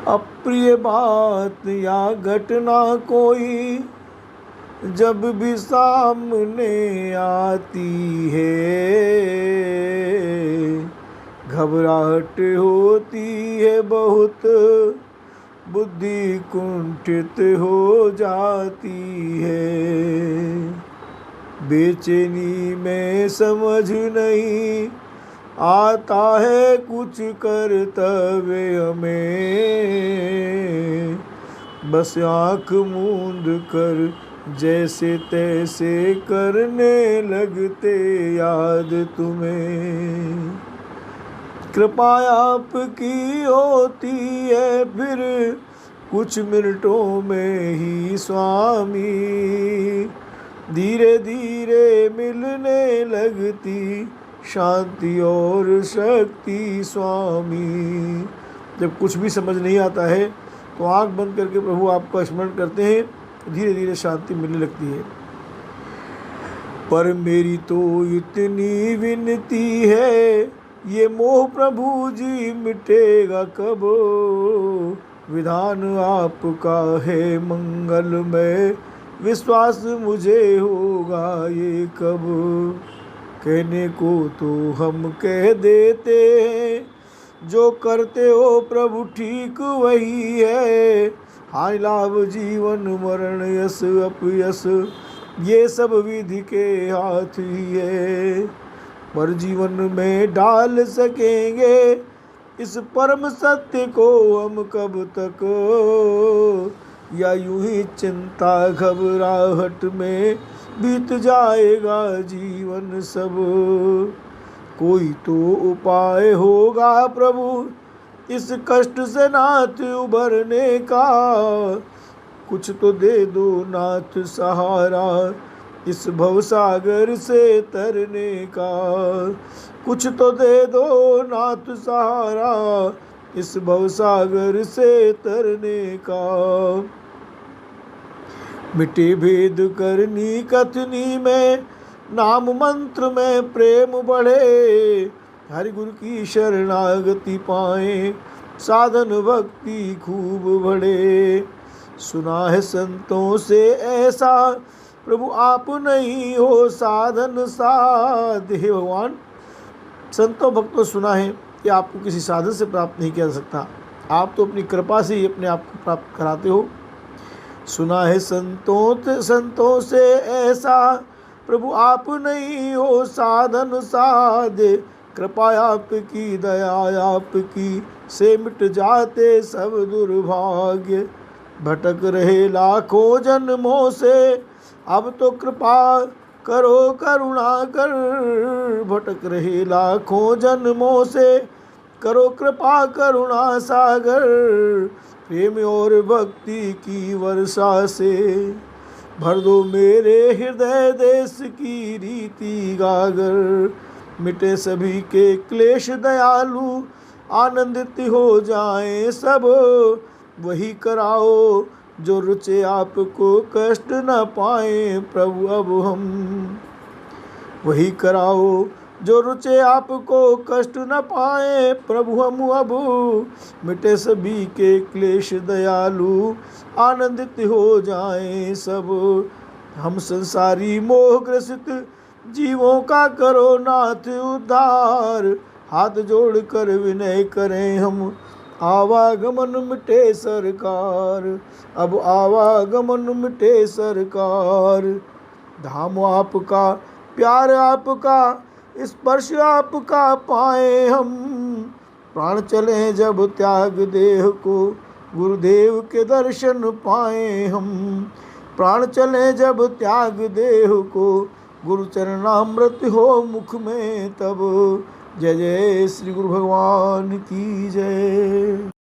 अप्रिय बात या घटना कोई जब भी सामने आती है, घबराहट होती है बहुत, बुद्धि कुंठित हो जाती है। बेचैनी में समझ नहीं आता है कुछ कर्तव्य हमें, बस आँख मूंद कर जैसे तैसे करने लगते याद तुम्हें। कृपा आपकी होती है फिर कुछ मिनटों में ही स्वामी, धीरे धीरे मिलने लगती शांति और शक्ति स्वामी। जब कुछ भी समझ नहीं आता है तो आंख बंद करके प्रभु आपका स्मरण करते हैं, धीरे धीरे शांति मिलने लगती है। पर मेरी तो इतनी विनती है, ये मोह प्रभु जी मिटेगा कब, विधान आपका है मंगलमय, विश्वास मुझे होगा ये कब। कहने को तो हम कह देते हैं, जो करते हो प्रभु ठीक वही है, हानि लाभ जीवन मरण यश अपयश ये सब विधि के हाथ ही है। पर जीवन में डाल सकेंगे इस परम सत्य को हम कब तक, या यूं ही चिंता घबराहट में बीत जाएगा जीवन सब। कोई तो उपाय होगा प्रभु इस कष्ट से नाथ उभरने का, कुछ तो दे दो नाथ सहारा इस भवसागर से तरने का, कुछ तो दे दो नाथ सहारा इस भवसागर से तरने का। मिटे भेद करनी कथनी में, नाम मंत्र में प्रेम बढ़े, हरि गुरु की शरणागति पाए, साधन भक्ति खूब बढ़े। सुना है संतों से ऐसा प्रभु आप नहीं हो साधन साध। हे भगवान, संतों भक्तों सुना है कि आपको किसी साधन से प्राप्त नहीं किया जा सकता, आप तो अपनी कृपा से ही अपने आप को प्राप्त कराते हो। सुना है संतों से ऐसा प्रभु आप नहीं हो साधन साध, कृपा आपकी दया आपकी से मिट जाते सब दुर्भाग्य। भटक रहे लाखों जन्मों से अब तो कृपा करो करुणा कर, भटक रहे लाखों जन्मों से करो कृपा करुणा सागर, प्रेम और भक्ति की वर्षा से भर दो मेरे हृदय देश की रीति गागर। मिटे सभी के क्लेश दयालु आनंदित हो जाएं सब, वही कराओ जो रुचे आपको कष्ट न पाए प्रभु अब हम। वही कराओ जो रुचे आपको कष्ट न पाए प्रभु हम अब। मिटे सभी के क्लेश दयालु आनंदित हो जाएं सब, हम संसारी मोह ग्रसित जीवों का करो नाथ उद्धार। हाथ जोड़कर विनय करें हम, आवागमन मिटे सरकार, अब आवागमन मिटे सरकार। धाम आपका प्यार आपका स्पर्श आपका पाए हम, प्राण चले जब त्याग देह को गुरुदेव के दर्शन पाए हम। प्राण चले जब त्याग देह को गुरु चरणामृत हो मुख में तब। जय जय श्री गुरु भगवान की जय।